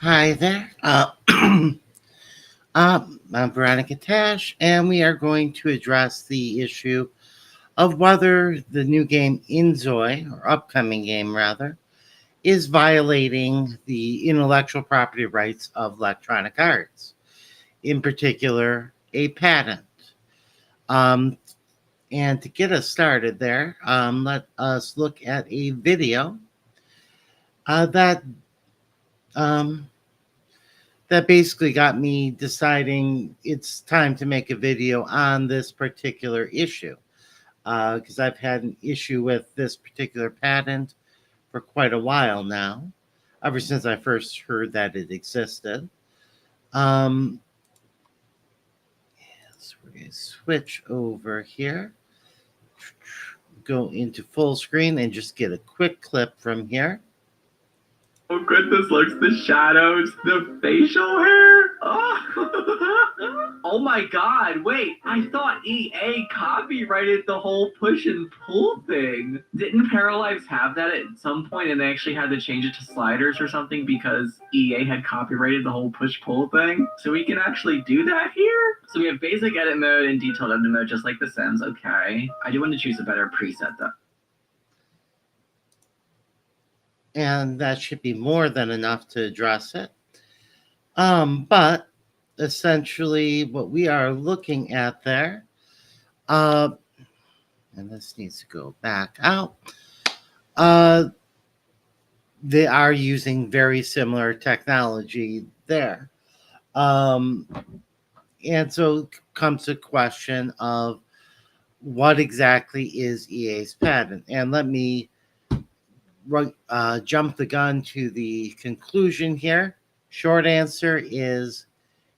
Hi there. I'm Veronica Tash, and we are going to address the issue of whether the new game inZOI, or upcoming game rather, is violating the intellectual property rights of Electronic Arts, in particular, a patent. Um, and to get us started there, let us look at a video that um, that basically got me deciding it's time to make a video on this particular issue because I've had an issue with this particular patent for quite a while now, ever since I first heard that it existed. Um, so we're going to switch over here, go into full screen, and just get a quick clip from here. Oh goodness, looks the shadows, the facial hair. Oh my god, wait, I thought EA copyrighted the whole push and pull thing. Didn't Paralives have that at some point and they actually had to change it to sliders or something because EA had copyrighted the whole push pull thing? So we can actually do that here? So we have basic edit mode and detailed edit mode just like The Sims, okay. I do want to choose a better preset though. And that should be more than enough to address it. But essentially, what we are looking at there, and this needs to go back out. They are using very similar technology there. Um, and so comes the question of what exactly is EA's patent? And let me jump the gun to the conclusion here. Short answer is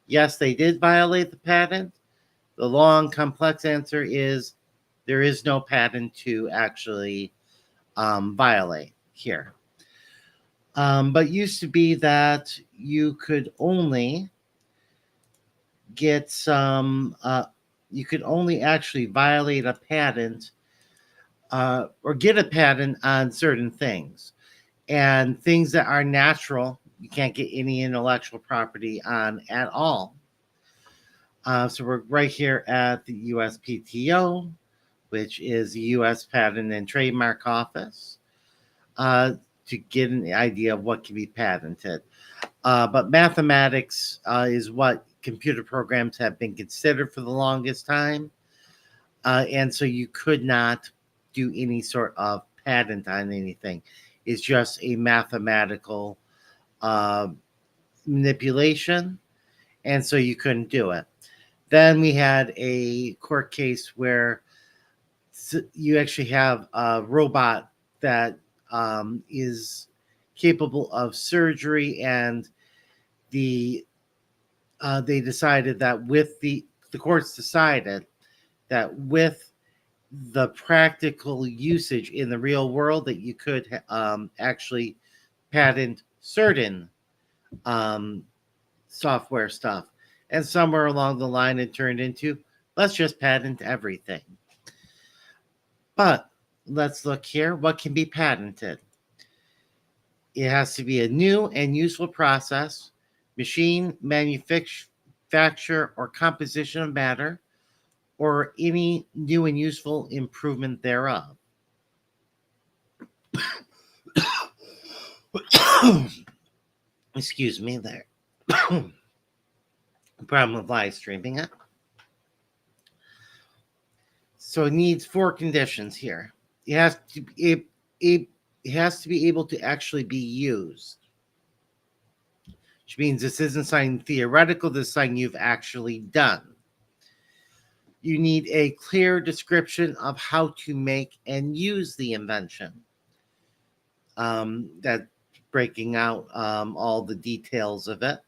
yes, they did violate the patent. The long, complex answer is there is no patent to actually violate here. But used to be that you could only get some, you could only actually violate a patent or get a patent on certain things. And things that are natural, you can't get any intellectual property on at all. So we're right here at the USPTO, which is the U.S. Patent and Trademark Office, to get an idea of what can be patented. But mathematics is what computer programs have been considered for the longest time. And so you could not do any sort of patent on anything. It's just a mathematical manipulation. And so you couldn't do it. Then we had a court case where you actually have a robot that is capable of surgery, and they decided that the courts decided that with the practical usage in the real world that you could actually patent certain um, software stuff. And somewhere along the line, it turned into let's just patent everything. But let's look here. What can be patented? It has to be a new and useful process, machine, manufacture, or composition of matter, or any new and useful improvement thereof. Excuse me there. Problem with live streaming it. So it needs four conditions here. It has to be able to actually be used, which means this isn't something theoretical. This is something you've actually done. You need a clear description of how to make and use the invention. That breaking out all the details of it.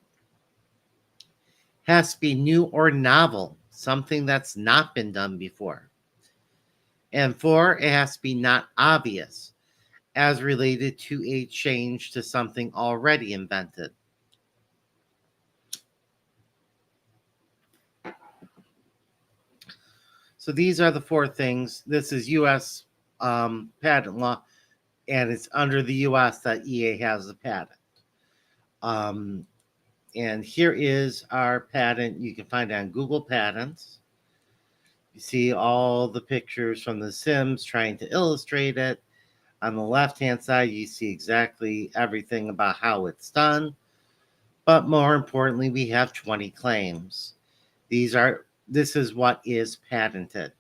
Has to be new or novel, something that's not been done before. And four, it has to be not obvious as related to a change to something already invented. So these are the four things. This is U.S. Patent law, and it's under the U.S. that EA has the patent. And here is our patent. You can find it on Google Patents. You see all the pictures from The Sims trying to illustrate it. On the left-hand side, you see exactly everything about how it's done. But more importantly, we have 20 claims. This is what is patented.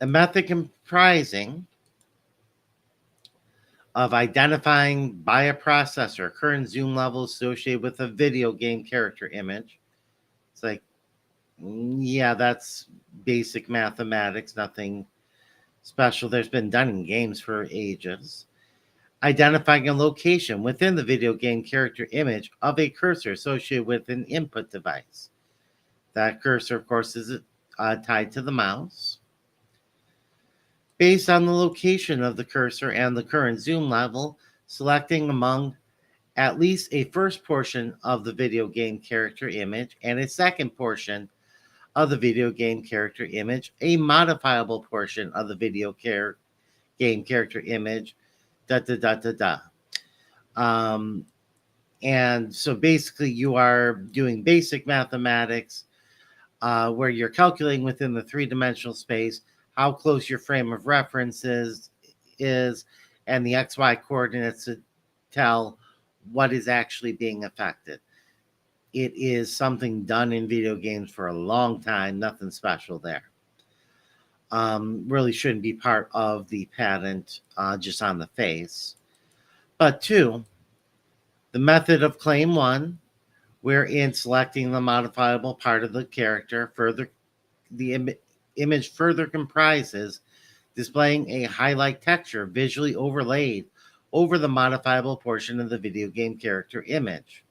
A method comprising of identifying by a processor current zoom level associated with a video game character image. It's like, yeah, that's basic mathematics, nothing special. There's been done in games for ages. Identifying a location within the video game character image of a cursor associated with an input device. That cursor, of course, is tied to the mouse. Based on the location of the cursor and the current zoom level, selecting among at least a first portion of the video game character image and a second portion of the video game character image, a modifiable portion of the video game character image, and so basically you are doing basic mathematics where you're calculating within the three-dimensional space how close your frame of reference is and the XY coordinates to tell what is actually being affected. It is something done in video games for a long time, nothing special there. Really shouldn't be part of the patent just on the face. But 2, the method of claim 1, wherein selecting the modifiable part of the character, the image further comprises displaying a highlight texture visually overlaid over the modifiable portion of the video game character image.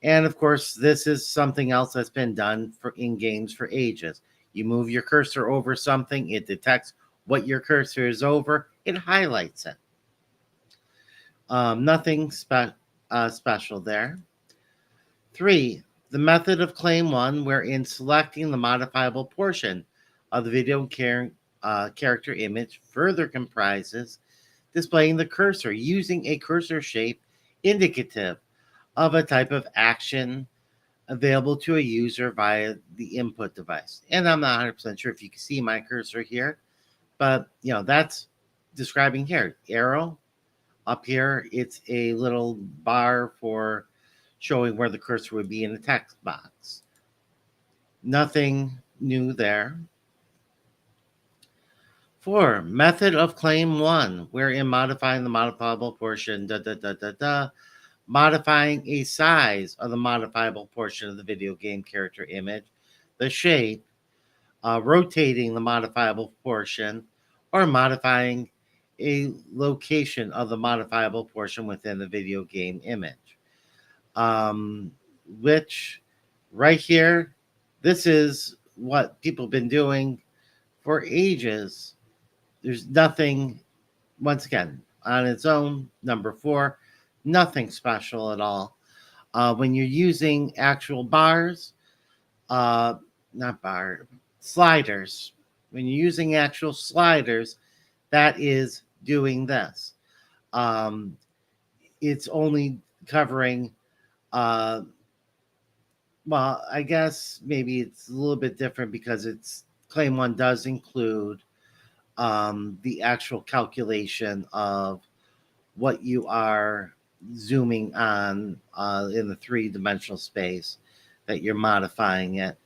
And of course, this is something else that's been done in games for ages. You move your cursor over something, it detects what your cursor is over, it highlights it. Nothing special there. 3, the method of claim 1, wherein selecting the modifiable portion of the video character image further comprises displaying the cursor using a cursor shape indicative of a type of action available to a user via the input device. And I'm not 100% sure if you can see my cursor here, but that's describing here. Arrow up here, it's a little bar for showing where the cursor would be in the text box. Nothing new there. 4, method of claim 1, wherein modifying the modifiable portion, modifying a size of the modifiable portion of the video game character image, the shape, rotating the modifiable portion, or modifying a location of the modifiable portion within the video game image. Which right here, this is what people have been doing for ages. There's nothing, once again, on its own, number 4, nothing special at all. When you're using actual sliders, when you're using actual sliders, that is doing this. It's only covering, well, I guess maybe it's a little bit different because claim 1 does include the actual calculation of what you are zooming on in the three-dimensional space that you're modifying it.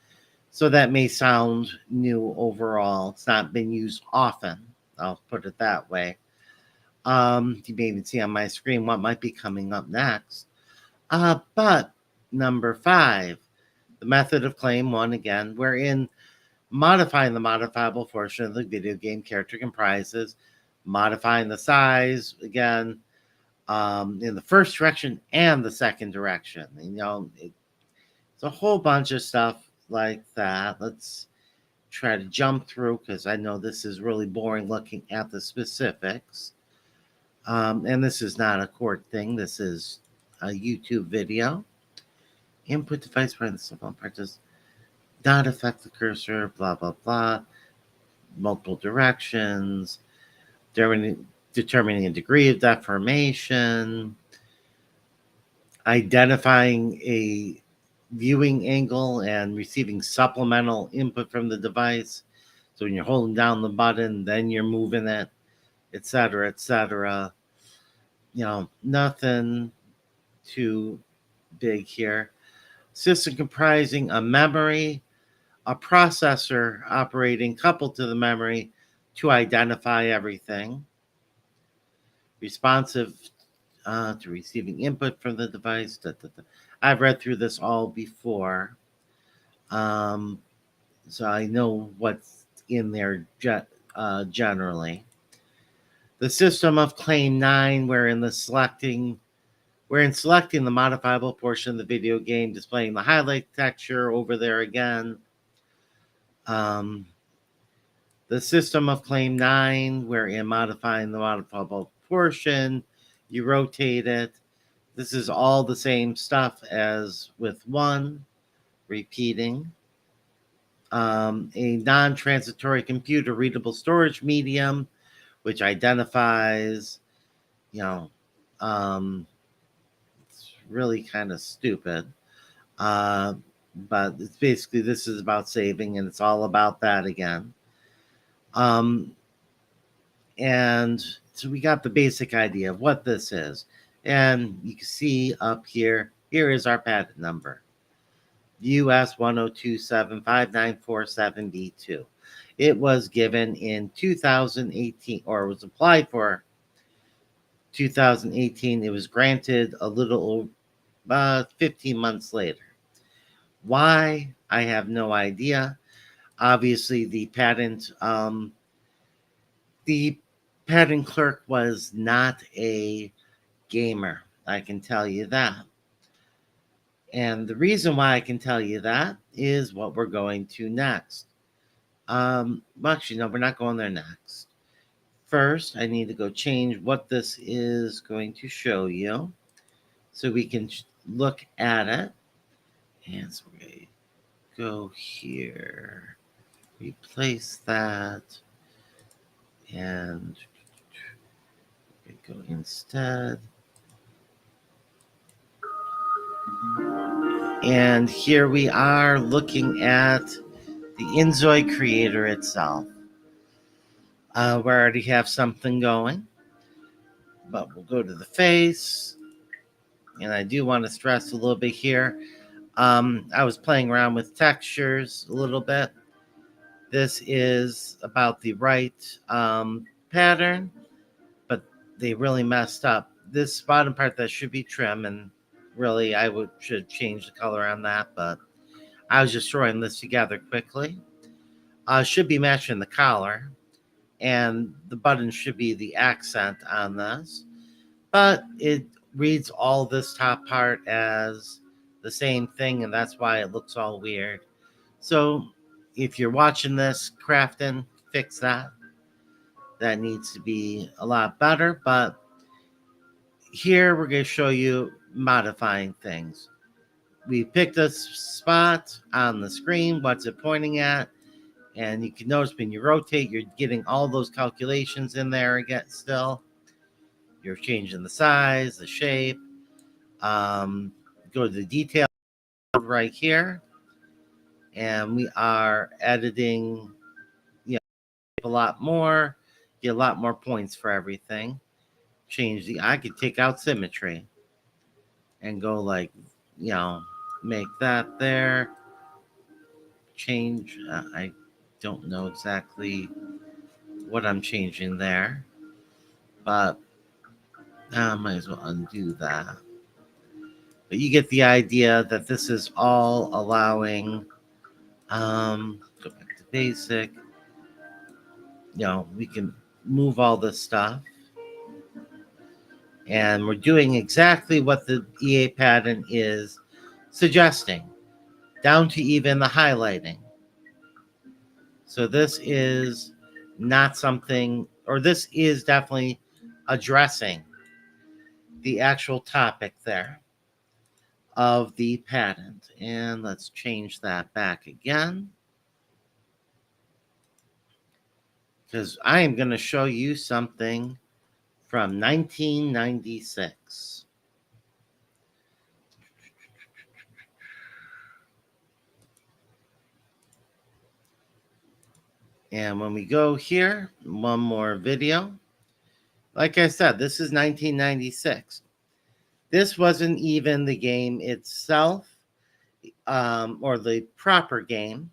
So that may sound new overall. It's not been used often. I'll put it that way. You may even see on my screen what might be coming up next. But number 5, the method of claim 1 again, wherein modifying the modifiable portion of the video game character comprises modifying the size, again, in the first direction and the second direction. It's a whole bunch of stuff like that. Let's try to jump through because I know this is really boring looking at the specifics. And this is not a court thing. This is a YouTube video. Input device part of the cell part does not affect the cursor, blah, blah, blah. Multiple directions. Determining a degree of deformation. identifying a viewing angle and receiving supplemental input from the device. So when you're holding down the button, then you're moving it, etc., etc. Nothing too big here. System comprising a memory, a processor operating coupled to the memory to identify everything. Responsive to receiving input from the device. I've read through this all before. So I know what's in there generally. The system of Claim 9, wherein selecting the modifiable portion of the video game, displaying the highlight texture over there again. The system of Claim 9, wherein modifying the modifiable portion, you rotate it. This is all the same stuff as with 1, repeating. A non-transitory computer readable storage medium, which identifies, it's really kind of stupid. But it's basically, this is about saving, and it's all about that again. And so we got the basic idea of what this is. And you can see up here is our patent number. US 102759447B2. It was given in 2018, or was applied for 2018. It was granted a little 15 months later. Why? I have no idea. Obviously, the patent clerk was not a gamer. I can tell you that. And the reason why I can tell you that is what we're going to next. Well, actually, no, we're not going there next. First, I need to go change what this is going to show you so we can look at it. And so we're going to go here, replace that, and go instead. And here we are looking at the inZOI creator itself. We already have something going, but we'll go to the face. And I do want to stress a little bit here. I was playing around with textures a little bit. This is about the right pattern, but they really messed up. This bottom part that should be trim, and really I should change the color on that, but I was just throwing this together quickly. Should be matching the collar, and the button should be the accent on this, but it reads all this top part as the same thing, and that's why it looks all weird. So if you're watching this crafting, fix that. That needs to be a lot better, but here we're going to show you modifying things. We picked a spot on the screen, what's it pointing at, and you can notice when you rotate, you're getting all those calculations in there again still. You're changing the size, the shape. Go to the detail right here, and we are editing, a lot more, get a lot more points for everything. I could take out symmetry and go like, make that there. Change, I don't know exactly what I'm changing there, but I might as well undo that. But you get the idea that this is all allowing, go back to basic, we can move all this stuff. And we're doing exactly what the EA pattern is suggesting, down to even the highlighting. So this is not something, or this is definitely addressing the actual topic there of the patent. And let's change that back again, because I am going to show you something from 1996. And when we go here, one more video. Like I said, this is 1996. This wasn't even the game itself, or the proper game.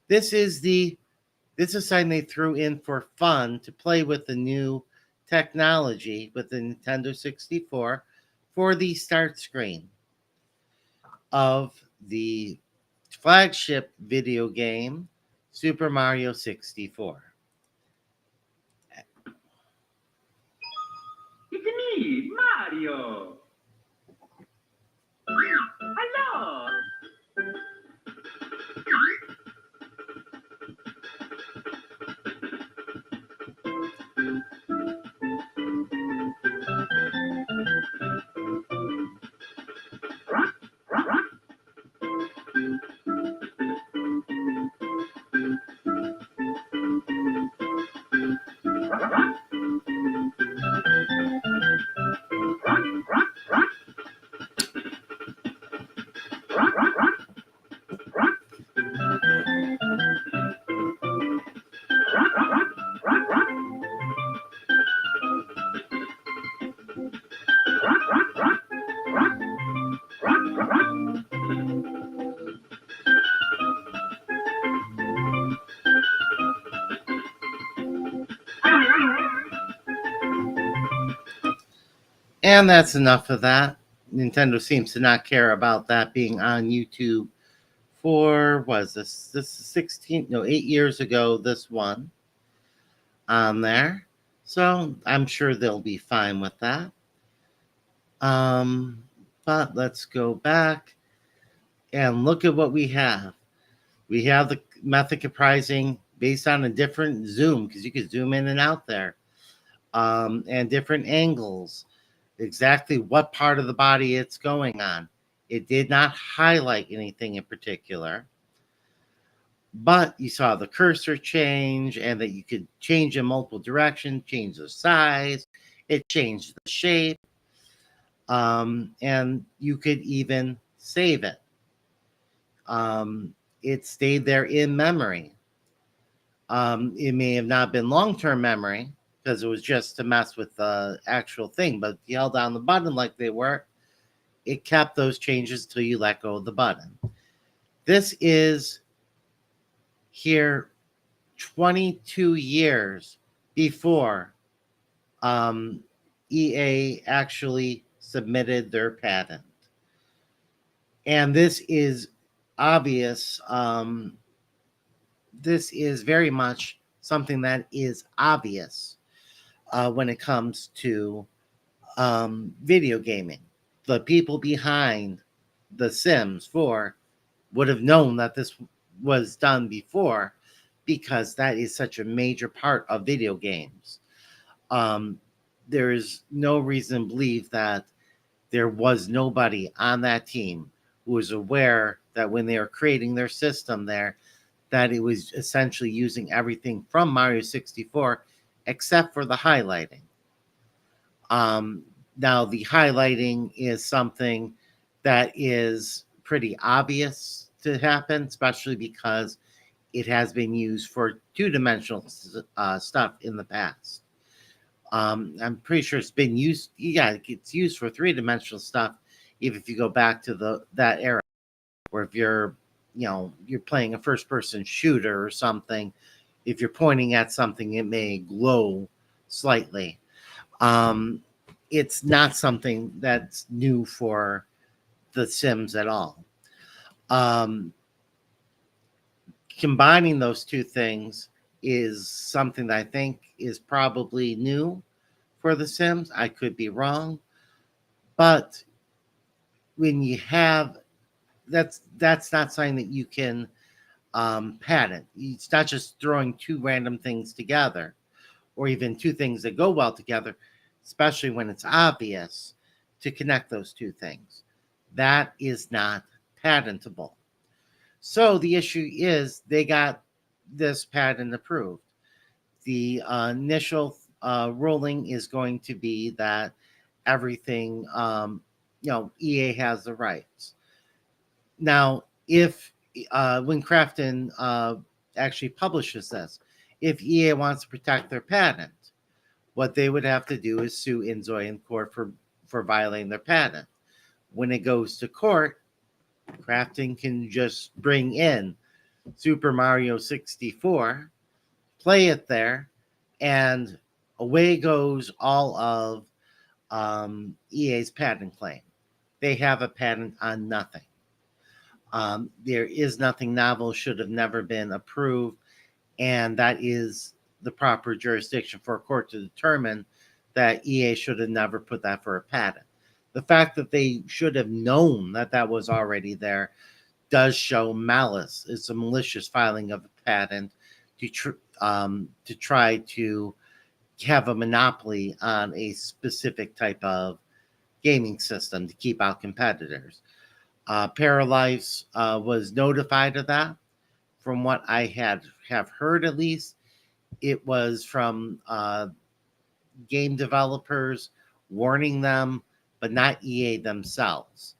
This is something they threw in for fun to play with the new technology with the Nintendo 64 for the start screen of the flagship video game, Super Mario 64. It's me, Mario. Hello. And that's enough of that. Nintendo seems to not care about that being on YouTube for, was this is 16, no, 8 years ago, this one on there. So I'm sure they'll be fine with that. But let's go back and look at what we have. We have the method comprising based on a different zoom, because you could zoom in and out there, and different angles, exactly what part of the body it's going on. It did not highlight anything in particular, but you saw the cursor change and that you could change in multiple directions, change the size, it changed the shape, and you could even save it. It stayed there in memory. It may have not been long-term memory because it was just to mess with the actual thing, but you held down the button like they were, it kept those changes till you let go of the button. This is here 22 years before EA actually submitted their patent. And this is obvious. This is very much something that is obvious when it comes to video gaming. The people behind The Sims 4 would have known that this was done before, because that is such a major part of video games. There is no reason to believe that there was nobody on that team who was aware that when they were creating their system there, that it was essentially using everything from Mario 64 except for the highlighting. Now, the highlighting is something that is pretty obvious to happen, especially because it has been used for two-dimensional stuff in the past. I'm pretty sure it's been used. Yeah, it's used for three-dimensional stuff, even if you go back to that era, where if you're playing a first-person shooter or something, if you're pointing at something, it may glow slightly. It's not something that's new for The Sims at all. Combining those two things is something that I think is probably new for The Sims. I could be wrong, but when you have that's not something that you can patent. It's not just throwing two random things together, or even two things that go well together, especially when it's obvious to connect those two things. That is not patentable. So the issue is they got this patent approved. The initial ruling is going to be that everything, EA has the rights. Now, if when Crafton actually publishes this, if EA wants to protect their patent, what they would have to do is sue inZOI in court for violating their patent. When it goes to court, Crafton can just bring in Super Mario 64, play it there, and away goes all of EA's patent claim. They have a patent on nothing. There is nothing novel, should have never been approved, and that is the proper jurisdiction for a court to determine that EA should have never put that for a patent. The fact that they should have known that that was already there does show malice. It's a malicious filing of a patent to try to have a monopoly on a specific type of gaming system to keep out competitors. Paralife was notified of that. From what I have heard, at least, it was from game developers warning them, but not EA themselves.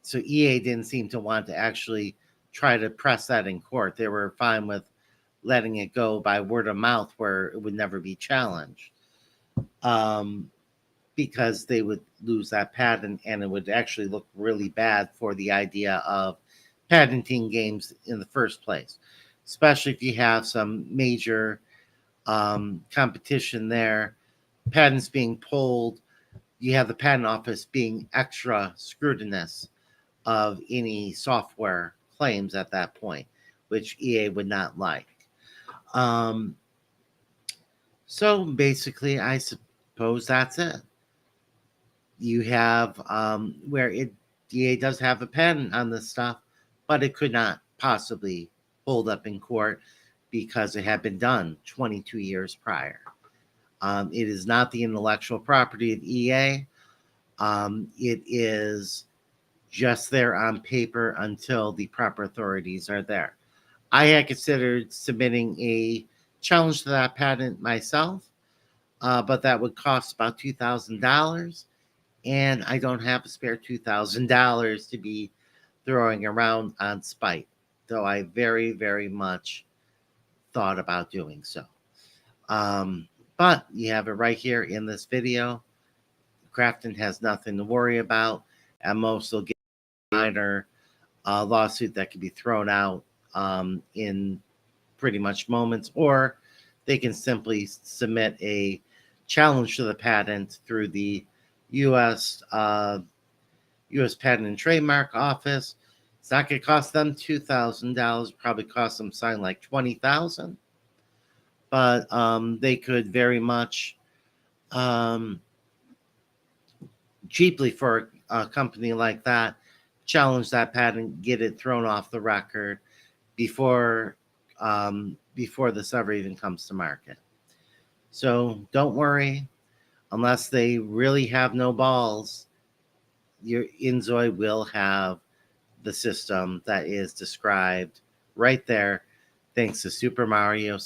So EA didn't seem to want to actually try to press that in court. They were fine with letting it go by word of mouth where it would never be challenged, because they would lose that patent and it would actually look really bad for the idea of patenting games in the first place, especially if you have some major competition there, patents being pulled. You have the patent office being extra scrutinous of any software claims at that point, which EA would not like. So basically, I suppose that's it. You have where EA does have a patent on this stuff, but it could not possibly hold up in court because it had been done 22 years prior. It is not the intellectual property of EA. It is just there on paper until the proper authorities are there. I had considered submitting a challenge to that patent myself, but that would cost about $2,000, and I don't have a spare $2,000 to be throwing around on spite, though I very, very much thought about doing so. But you have it right here in this video. Crafton has nothing to worry about. At most, they'll get a minor lawsuit that can be thrown out in pretty much moments, or they can simply submit a challenge to the patent through the U.S. Patent and Trademark Office. It's not going to cost them $2,000. Probably cost them something like $20,000. But they could very much cheaply, for a company like that, challenge that patent, get it thrown off the record before this ever even comes to market. So don't worry, unless they really have no balls, your inZOI will have the system that is described right there, thanks to Super Mario